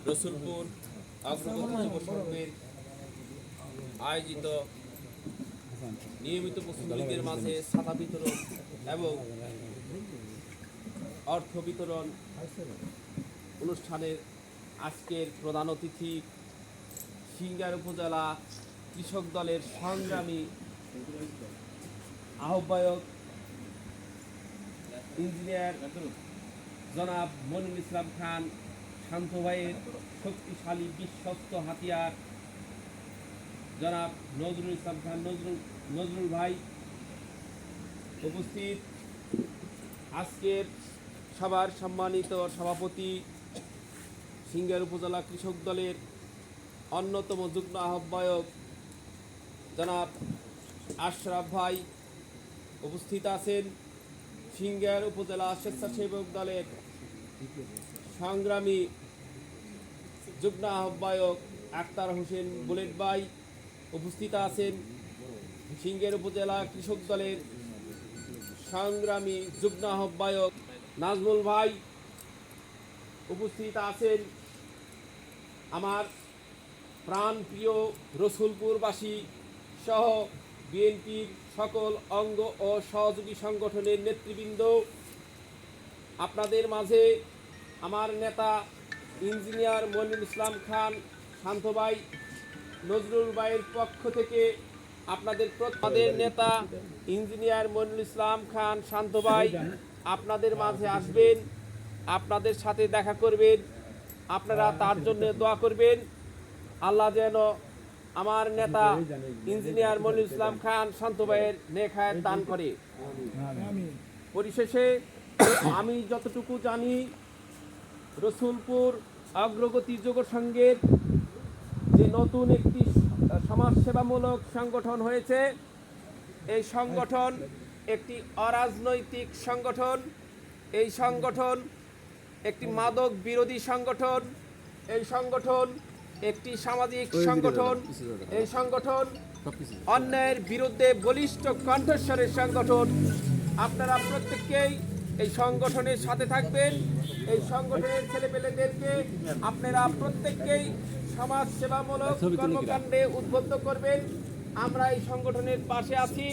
রসুলপুর অগ্রগতি যুব সংঘের আয়োজিত নিয়মিত মুসলিমদের মাঝে ছাতা বিতরণ এবং অর্থ বিতরণ অনুষ্ঠানের আজকের প্রধান অতিথি সিংগার উপজেলা কৃষক দলের সংগ্রামী আহ্বায়ক ইঞ্জিনিয়ার জনাব মনিরুল ইসলাম খান, শান্ত ভাইয়ের শক্তিশালী বিশ্বস্ত হাতিয়ার জনাব নজরুল ইসলাম খান নজরুল ভাই উপস্থিত, আজকের সবার সম্মানিত সভাপতি সিংগার উপজেলা কৃষক দলের অন্যতম যুগ্ম আহ্বায়ক জনাব আশরাফ ভাই উপস্থিত আছেন, সিংগার উপজেলা স্বেচ্ছাসেবক দলের সংগ্রামী যুগ্ম আহ্বায়ক আক্তার হোসেন বুলেট ভাই উপস্থিত আছেন, সিংগার উপজেলা কৃষক দলের সংগ্রামী যুগ্ম আহ্বায়ক নাজমুল ভাই উপস্থিত আছেন, আমার প্রাণপ্রিয় রসুলপুরবাসী সহ বিএনপির সকল অঙ্গ ও সহযোগী সংগঠনের নেতৃবৃন্দ, আপনাদের মাঝে আমার নেতা ইঞ্জিনিয়ার মনিরুল ইসলাম খান শান্ত ভাই নজরুল ভাইয়ের পক্ষ থেকে আপনাদের নেতা ইঞ্জিনিয়ার মনিরুল ইসলাম খান শান্ত ভাই আপনাদের মাঝে আসবেন, আপনাদের সাথে দেখা করবেন, আপনারা তার জন্য দোয়া করবেন। আল্লাহ যেন আমার নেতা ইঞ্জিনিয়ার মনিরুল ইসলাম খান শান্ত ভাইয়ের নেক হায়াত দান করে। পরিশেষে আমি যতটুকু জানি, রসুলপুর অগ্রগতি যুব সংঘের যে নতুন একটি সমাজসেবামূলক সংগঠন হয়েছে, এই সংগঠন একটি অরাজনৈতিক সংগঠন, এই সংগঠন একটি মাদক বিরোধী সংগঠন, এই সংগঠন একটি সামাজিক সংগঠন, এই সংগঠন অন্যায়ের বিরুদ্ধে বলিষ্ঠ কণ্ঠস্বরের সংগঠন। আপনারা প্রত্যেককেই এই সংগঠনের সাথে থাকবেন, এই সংগঠনের ছেলেপেলেদেরকে আপনারা প্রত্যেককেই সমাজ সেবামূলক কর্মকাণ্ডে উদ্বুদ্ধ করবেন। আমরা এই সংগঠনের পাশে আছি।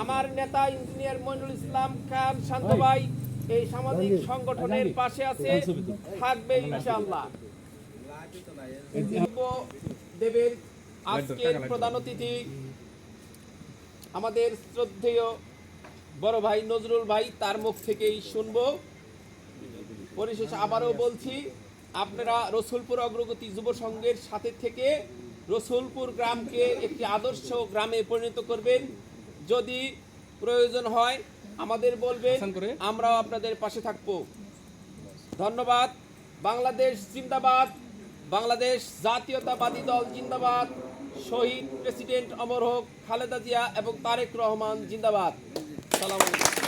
আমার নেতা ইঞ্জিনিয়ার মনিরুল ইসলাম খান শান্ত ভাই এই সামাজিক সংগঠনের পাশে আছে, থাকবে ইনশাআল্লাহ। দেবের আজকের প্রধান অতিথি আমাদের শ্রদ্ধেয় বড় ভাই নজরুল ভাই, তার মুখ থেকেই শুনবো। পরিশেষে আবারও বলছি, আপনারা রসুলপুর অগ্রগতি যুব সংঘের সাথে থেকে রসুলপুর গ্রামকে একটি আদর্শ গ্রামে পরিণত করবেন। যদি প্রয়োজন হয় আমাদের বলবেন, আমরাও আপনাদের পাশে থাকব। ধন্যবাদ। বাংলাদেশ জিন্দাবাদ, বাংলাদেশ জাতীয়তাবাদী দল জিন্দাবাদ, শহীদ প্রেসিডেন্ট অমর হোক খালেদা জিয়া এবং তারেক রহমান জিন্দাবাদ। সালাম আলাইকুম।